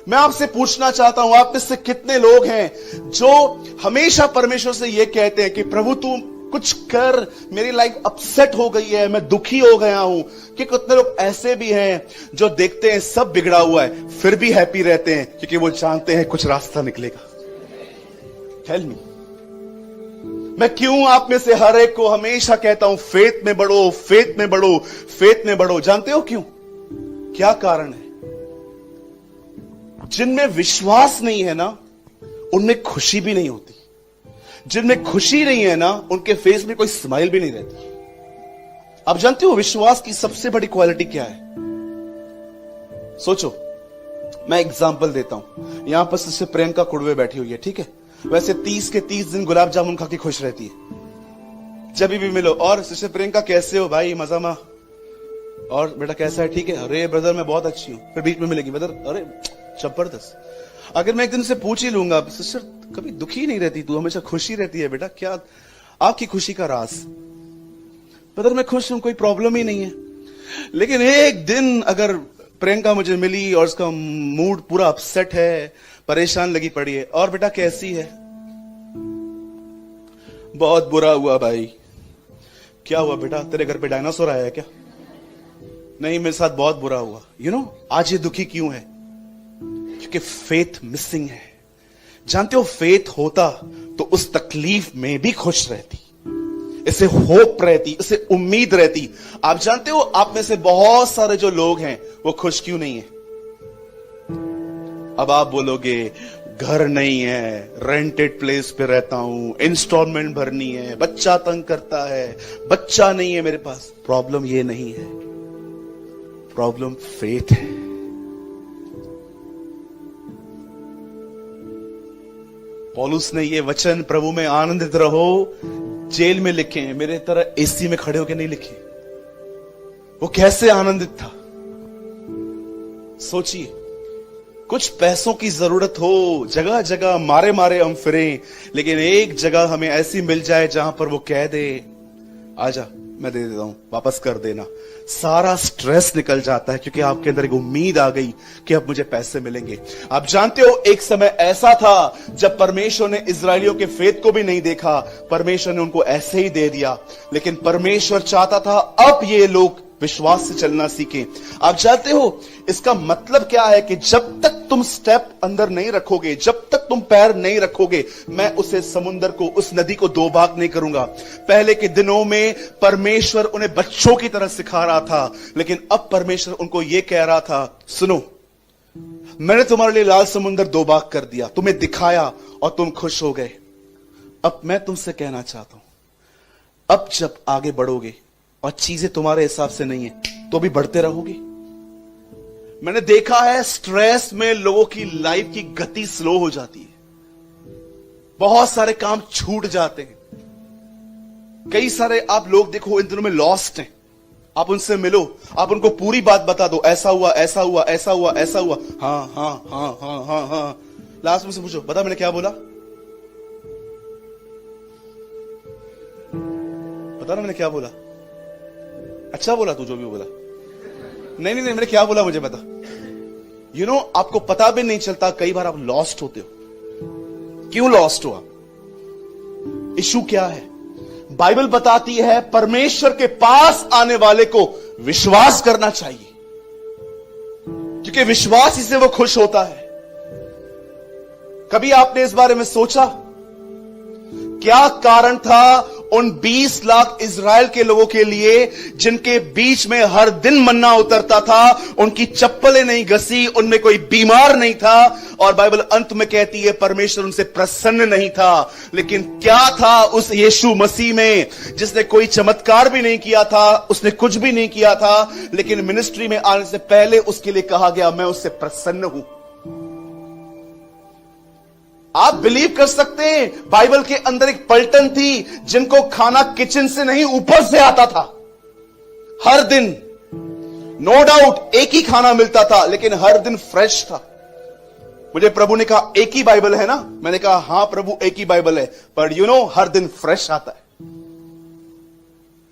मैं आपसे पूछना चाहता हूं, आप में से कितने लोग हैं जो हमेशा परमेश्वर से यह कहते हैं कि प्रभु तू कुछ कर, मेरी लाइफ अपसेट हो गई है, मैं दुखी हो गया हूं। कि कितने लोग ऐसे भी हैं जो देखते हैं सब बिगड़ा हुआ है फिर भी हैप्पी रहते हैं क्योंकि वो जानते हैं कुछ रास्ता निकलेगा। टेल मी, मैं क्यों आप में से हर एक को हमेशा कहता हूं फेथ में बढ़ो, फेथ में बढ़ो, फेथ में बढ़ो। जानते हो क्यों? क्या कारण है? जिनमें विश्वास नहीं है ना, उनमें खुशी भी नहीं होती। जिनमें खुशी नहीं है ना, उनके फेस में कोई स्माइल भी नहीं रहती। आप जानते हो विश्वास की सबसे बड़ी क्वालिटी क्या है? सोचो, मैं एग्जांपल देता हूं। यहां पर सिस्टर प्रियंका कुड़वे बैठी हुई है, ठीक है? वैसे 30 के 30 दिन गुलाब जामुन खा के खुश रहती है जब भी मिलो। और सिस्टर प्रियंका कैसे हो भाई? मजा मा। और बेटा कैसा है? ठीक है। अरे ब्रदर मैं बहुत अच्छी हूं। फिर बीच में मिलेगी, ब्रदर अरे जबरदस्त। अगर मैं एक दिन से पूछ ही लूंगा, सिस्टर कभी दुखी नहीं रहती तू, हमेशा खुशी रहती है, बेटा क्या आपकी खुशी का राज? ब्रदर मैं खुश हूं, कोई प्रॉब्लम ही नहीं है। लेकिन एक दिन अगर प्रियंका मुझे मिली और उसका मूड पूरा अपसेट है, परेशान लगी पड़ी है, और बेटा कैसी है? बहुत बुरा हुआ भाई। क्या हुआ बेटा? तेरे घर पे डायनासोर आया है क्या? नहीं, मेरे साथ बहुत बुरा हुआ। यू नो आज ये दुखी क्यों है? क्योंकि फेथ मिसिंग है। जानते हो फेथ होता तो उस तकलीफ में भी खुश रहती, इसे होप रहती, इसे उम्मीद रहती। आप जानते हो आप में से बहुत सारे जो लोग हैं वो खुश क्यों नहीं है? अब आप बोलोगे घर नहीं है, रेंटेड प्लेस पे रहता हूं, इंस्टॉलमेंट भरनी है, बच्चा तंग करता है, बच्चा नहीं है मेरे पास। प्रॉब्लम ये नहीं है, प्रॉब्लम फेथ है। पौलुस ने ये वचन प्रभु में आनंदित रहो जेल में लिखे हैं, मेरे तरह एसी में खड़े होकर नहीं लिखे। वो कैसे आनंदित था सोचिए। कुछ पैसों की जरूरत हो, जगह जगह मारे मारे हम फिरें, लेकिन एक जगह हमें ऐसी मिल जाए जहां पर वो कह दे आजा मैं दे देता हूं, वापस कर देना। सारा स्ट्रेस निकल जाता है क्योंकि आपके अंदर एक उम्मीद आ गई कि अब मुझे पैसे मिलेंगे। आप जानते हो एक समय ऐसा था जब परमेश्वर ने इजरायलियों के फेथ को भी नहीं देखा, परमेश्वर ने उनको ऐसे ही दे दिया। लेकिन परमेश्वर चाहता था अब ये लोग विश्वास से चलना सीखें। आप जानते हो इसका मतलब क्या है? कि जब तक तुम स्टेप अंदर नहीं रखोगे, जब तक तुम पैर नहीं रखोगे, मैं उसे समुद्र को, उस नदी को दो भाग नहीं करूंगा। पहले के दिनों में परमेश्वर उन्हें बच्चों की तरह सिखा रहा था, लेकिन अब परमेश्वर उनको यह कह रहा था सुनो, मैंने तुम्हारे लिए लाल समुद्र दो भाग कर दिया, तुम्हें दिखाया और तुम खुश हो गए। अब मैं तुमसे कहना चाहता हूं, अब जब आगे बढ़ोगे और चीजें तुम्हारे हिसाब से नहीं है तो भी बढ़ते रहोगे। मैंने देखा है स्ट्रेस में लोगों की लाइफ की गति स्लो हो जाती है, बहुत सारे काम छूट जाते हैं। कई सारे आप लोग देखो इन दिनों में लॉस्ट हैं, आप उनसे मिलो, आप उनको पूरी बात बता दो, ऐसा हुआ ऐसा हुआ ऐसा हुआ ऐसा हुआ, हाँ हाँ हाँ हाँ हाँ हाँ। लास्ट में से पूछो बता मैंने क्या बोला, बता ना मैंने क्या बोला। अच्छा बोला तू जो भी बोला। नहीं नहीं नहीं मैंने क्या बोला मुझे बता। यू नो आपको पता भी नहीं चलता कई बार आप लॉस्ट होते हो। क्यों लॉस्ट हुआ? इशू क्या है? बाइबल बताती है परमेश्वर के पास आने वाले को विश्वास करना चाहिए, क्योंकि विश्वास ही से वो खुश होता है। कभी आपने इस बारे में सोचा क्या कारण था उन 20 लाख इजराइल के लोगों के लिए जिनके बीच में हर दिन मन्ना उतरता था, उनकी चप्पलें नहीं घसी, उनमें कोई बीमार नहीं था, और बाइबल अंत में कहती है परमेश्वर उनसे प्रसन्न नहीं था। लेकिन क्या था उस यीशु मसीह में जिसने कोई चमत्कार भी नहीं किया था, उसने कुछ भी नहीं किया था, लेकिन मिनिस्ट्री में आने से पहले उसके लिए कहा गया मैं उससे प्रसन्न हूं। आप बिलीव कर सकते हैं बाइबल के अंदर एक पलटन थी जिनको खाना किचन से नहीं ऊपर से आता था। हर दिन नो डाउट एक ही खाना मिलता था, लेकिन हर दिन फ्रेश था। मुझे प्रभु ने कहा एक ही बाइबल है ना? मैंने कहा हां प्रभु एक ही बाइबल है, पर यू नो हर दिन फ्रेश आता है,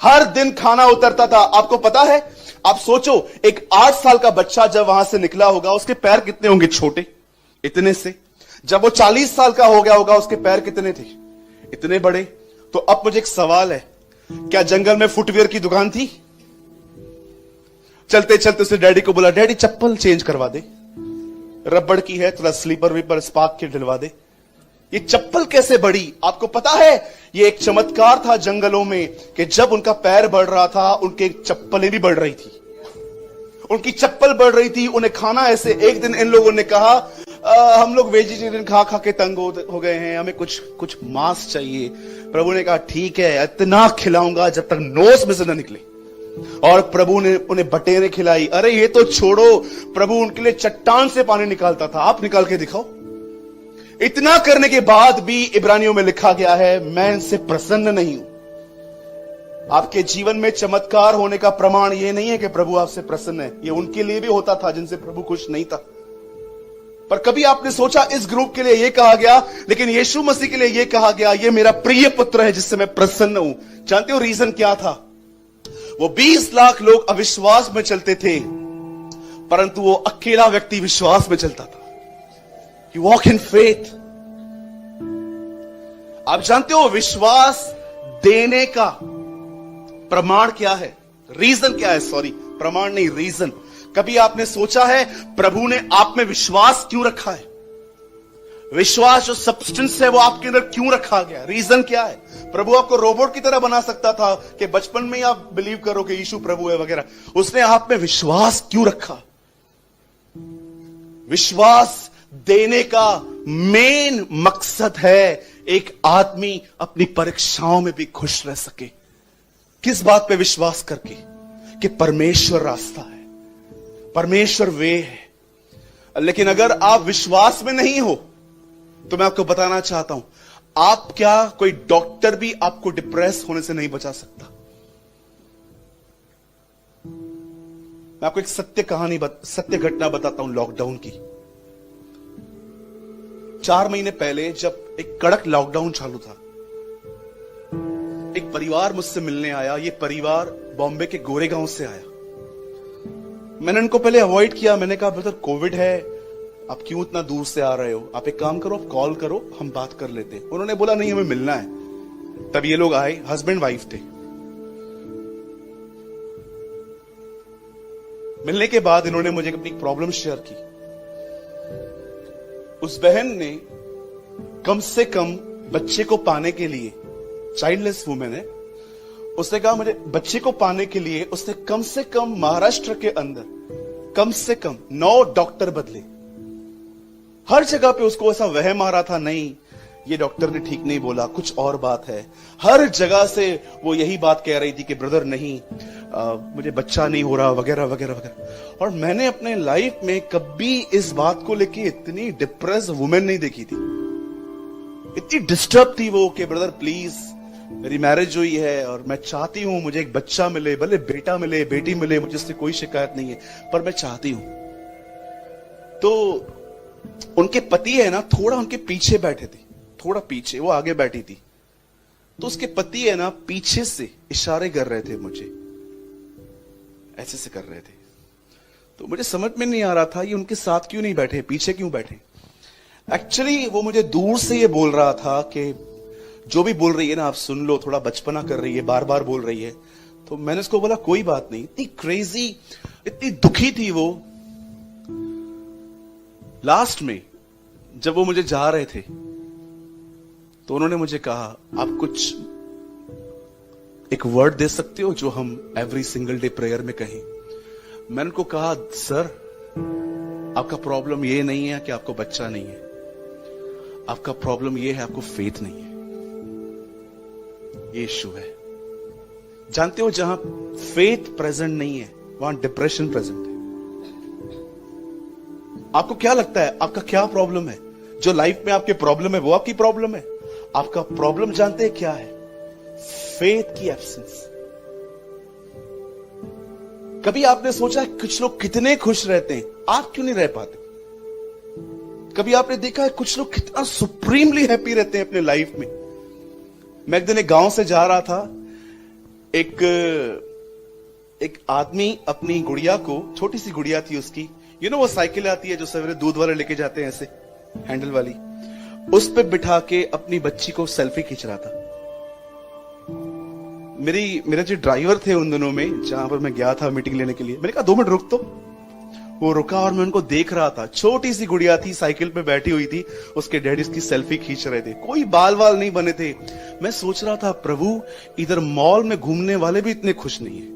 हर दिन खाना उतरता था। आपको पता है, आप सोचो एक 8 साल का बच्चा जब वहां से निकला होगा, उसके पैर कितने होंगे? छोटे। इतने से। जब वो 40 साल का हो गया होगा, उसके पैर कितने थे? इतने बड़े। तो अब मुझे एक सवाल है, क्या जंगल में फुटवियर की दुकान थी? चलते चलते उसने डैडी को बोला, डैडी चप्पल चेंज करवा दे, रबड़ की है, थोड़ा स्लीपर वीपर स्पार्क के डलवा दे। ये चप्पल कैसे बढ़ी? आपको पता है, ये एक चमत्कार था जंगलों में कि जब उनका पैर बढ़ रहा था, उनके चप्पलें भी बढ़ रही थी। उनकी चप्पल बढ़ रही थी, उन्हें खाना ऐसे। एक दिन इन लोगों ने कहा, हम लोग वेजिटेरियन खा खा के तंग हो गए हैं, हमें कुछ मांस चाहिए। प्रभु ने कहा, ठीक है, इतना खिलाऊंगा जब तक नोस में से न निकले। और प्रभु ने उन्हें बटेरें खिलाई। अरे ये तो छोड़ो, प्रभु उनके लिए चट्टान से पानी निकालता था। आप निकाल के दिखाओ। इतना करने के बाद भी इब्रानियों में लिखा गया है, मैं इनसे प्रसन्न नहीं हूं। आपके जीवन में चमत्कार होने का प्रमाण यह नहीं है कि प्रभु आपसे प्रसन्न है। यह उनके लिए भी होता था जिनसे प्रभु खुश नहीं था। पर कभी आपने सोचा, इस ग्रुप के लिए यह कहा गया, लेकिन यीशु मसीह के लिए यह कहा गया, यह मेरा प्रिय पुत्र है जिससे मैं प्रसन्न हूं। जानते हो रीजन क्या था? वो 20 लाख लोग अविश्वास में चलते थे, परंतु वो अकेला व्यक्ति विश्वास में चलता था। You walk in faith। आप जानते हो विश्वास देने का प्रमाण क्या है? रीजन क्या है? सॉरी, प्रमाण नहीं, रीजन। कभी आपने सोचा है प्रभु ने आप में विश्वास क्यों रखा है? विश्वास जो सब्सटेंस है वो आपके अंदर क्यों रखा गया? रीजन क्या है? प्रभु आपको रोबोट की तरह बना सकता था कि बचपन में ही आप बिलीव करो कि यीशु प्रभु है वगैरह। उसने आप में विश्वास क्यों रखा? विश्वास देने का मेन मकसद है एक आदमी अपनी परीक्षाओं में भी खुश रह सके। किस बात पे विश्वास करके? कि परमेश्वर रास्ता है, परमेश्वर वे है। लेकिन अगर आप विश्वास में नहीं हो तो मैं आपको बताना चाहता हूं, आप क्या, कोई डॉक्टर भी आपको डिप्रेस होने से नहीं बचा सकता। मैं आपको एक सत्य घटना बताता हूं लॉकडाउन की। 4 महीने पहले जब एक कड़क लॉकडाउन चालू था, एक परिवार मुझसे मिलने आया। ये परिवार बॉम्बे के गोरेगांव से आया। मैंने उनको पहले अवॉइड किया। मैंने कहा, ब्रदर कोविड है, आप क्यों इतना दूर से आ रहे हो? आप एक काम करो, आप कॉल करो, हम बात कर लेते हैं। उन्होंने बोला, नहीं हमें मिलना है। तब ये लोग आए, हस्बैंड वाइफ थे। मिलने के बाद इन्होंने मुझे अपनी प्रॉब्लम शेयर की। उस बहन ने कम से कम बच्चे को पाने के लिए, चाइल्डलेस वुमेन है, उसने कहा मुझे बच्चे को पाने के लिए उसने कम से कम महाराष्ट्र के अंदर कम से कम 9 डॉक्टर बदले। हर जगह पे उसको ऐसा वहम आ रहा था, नहीं ये डॉक्टर ने ठीक नहीं बोला, कुछ और बात है। हर जगह से वो यही बात कह रही थी कि ब्रदर नहीं, मुझे बच्चा नहीं हो रहा, वगैरह वगैरह वगैरह। और मैंने अपने लाइफ में कभी इस बात को लेके इतनी डिप्रेस वुमेन नहीं देखी थी। इतनी डिस्टर्ब थी वो कि ब्रदर प्लीज, मेरी मैरिज हुई है और मैं चाहती हूं मुझे एक बच्चा मिले, भले बेटा मिले बेटी मिले, मुझे इससे कोई शिकायत नहीं है, पर मैं चाहती हूं। तो उनके पति है ना, थोड़ा उनके पीछे बैठे थे, थोड़ा पीछे, वो आगे बैठी थी। तो उसके पति है ना, पीछे से इशारे कर रहे थे मुझे, ऐसे से कर रहे थे। तो मुझे समझ में नहीं आ रहा था ये उनके साथ क्यों नहीं बैठे, पीछे क्यों बैठे। एक्चुअली वो मुझे दूर से ये बोल रहा था कि जो भी बोल रही है ना आप सुन लो, थोड़ा बचपना कर रही है, बार बार बोल रही है। तो मैंने उसको बोला कोई बात नहीं। इतनी क्रेजी, इतनी दुखी थी वो। लास्ट में जब वो मुझे जा रहे थे तो उन्होंने मुझे कहा, आप कुछ एक वर्ड दे सकते हो जो हम एवरी सिंगल डे प्रेयर में कहें। मैंने उनको कहा, सर आपका प्रॉब्लम ये नहीं है कि आपको बच्चा नहीं है, आपका प्रॉब्लम ये है आपको फेथ नहीं है। ये इशू है। जानते हो जहां फेथ प्रेजेंट नहीं है वहां डिप्रेशन प्रेजेंट है। आपको क्या लगता है आपका क्या प्रॉब्लम है? जो लाइफ में आपके प्रॉब्लम है वो आपकी प्रॉब्लम है। आपका प्रॉब्लम जानते हैं क्या है? फेथ की एब्सेंस। कभी आपने सोचा कुछ लोग कितने खुश रहते हैं, आप क्यों नहीं रह पाते? कभी आपने देखा है कुछ लोग कितना सुप्रीमली हैप्पी रहते हैं अपने लाइफ में। मैं एक दिन एक गांव से जा रहा था, एक आदमी अपनी गुड़िया को, छोटी सी गुड़िया थी उसकी, वो साइकिल आती है जो सवेरे दूध वाले लेके जाते हैं ऐसे, हैंडल वाली, उस पे बिठा के अपनी बच्ची को सेल्फी खींच रहा था। मेरे जो ड्राइवर थे उन दिनों में, जहां पर मैं गया था मीटिंग लेने के लिए, मैंने कहा 2 मिनट रुक तो। वो रुका और मैं उनको देख रहा था। छोटी सी गुड़िया थी, साइकिल पे बैठी हुई थी, उसके डैडी उसकी सेल्फी खींच रहे थे। कोई बाल वाल नहीं बने थे। मैं सोच रहा था, प्रभु इधर मॉल में घूमने वाले भी इतने खुश नहीं है।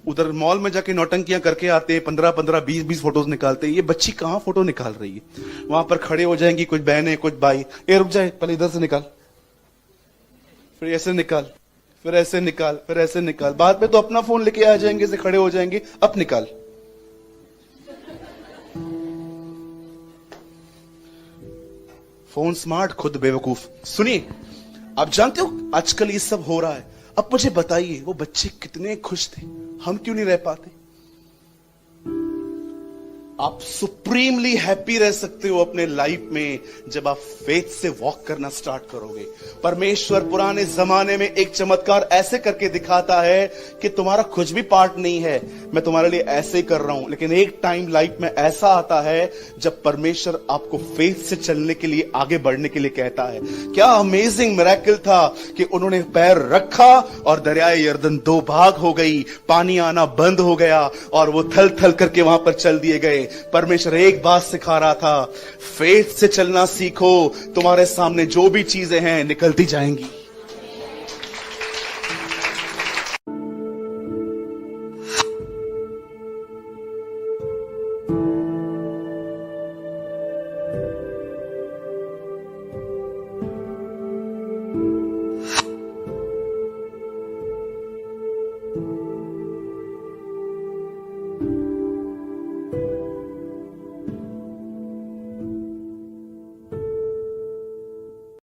उधर मॉल में जाके नौटंकियां करके आते हैं, 15-15, 20-20 फोटोज निकालते हैं। ये बच्ची कहां फोटो निकाल रही है? वहां पर खड़े हो जाएंगी कुछ बहनें, कुछ भाई, ए रुक जाए, पहले इधर से निकाल, फिर ऐसे निकाल, फिर ऐसे निकाल, फिर ऐसे निकाल। बाद में तो अपना फोन लेके आ जाएंगे, से खड़े हो जाएंगे, अब निकाल। फोन स्मार्ट, खुद बेवकूफ। सुनिए, आप जानते हो आजकल ये सब हो रहा है। अब मुझे बताइए, वो बच्चे कितने खुश थे, हम क्यों नहीं रह पाते? आप सुप्रीमली हैप्पी रह सकते हो अपने लाइफ में जब आप फेथ से वॉक करना स्टार्ट करोगे। परमेश्वर पुराने जमाने में एक चमत्कार ऐसे करके दिखाता है कि तुम्हारा कुछ भी पार्ट नहीं है, मैं तुम्हारे लिए ऐसे ही कर रहा हूं। लेकिन एक टाइम लाइफ में ऐसा आता है जब परमेश्वर आपको फेथ से चलने के लिए, आगे बढ़ने के लिए कहता है। क्या अमेजिंग मिरेकल था कि उन्होंने पैर रखा और दरियाए यरदन 2 भाग हो गई, पानी आना बंद हो गया और वो थल थल करके वहां पर चल दिए गए। परमेश्वर एक बात सिखा रहा था, फेथ से चलना सीखो, तुम्हारे सामने जो भी चीजें हैं निकलती जाएंगी।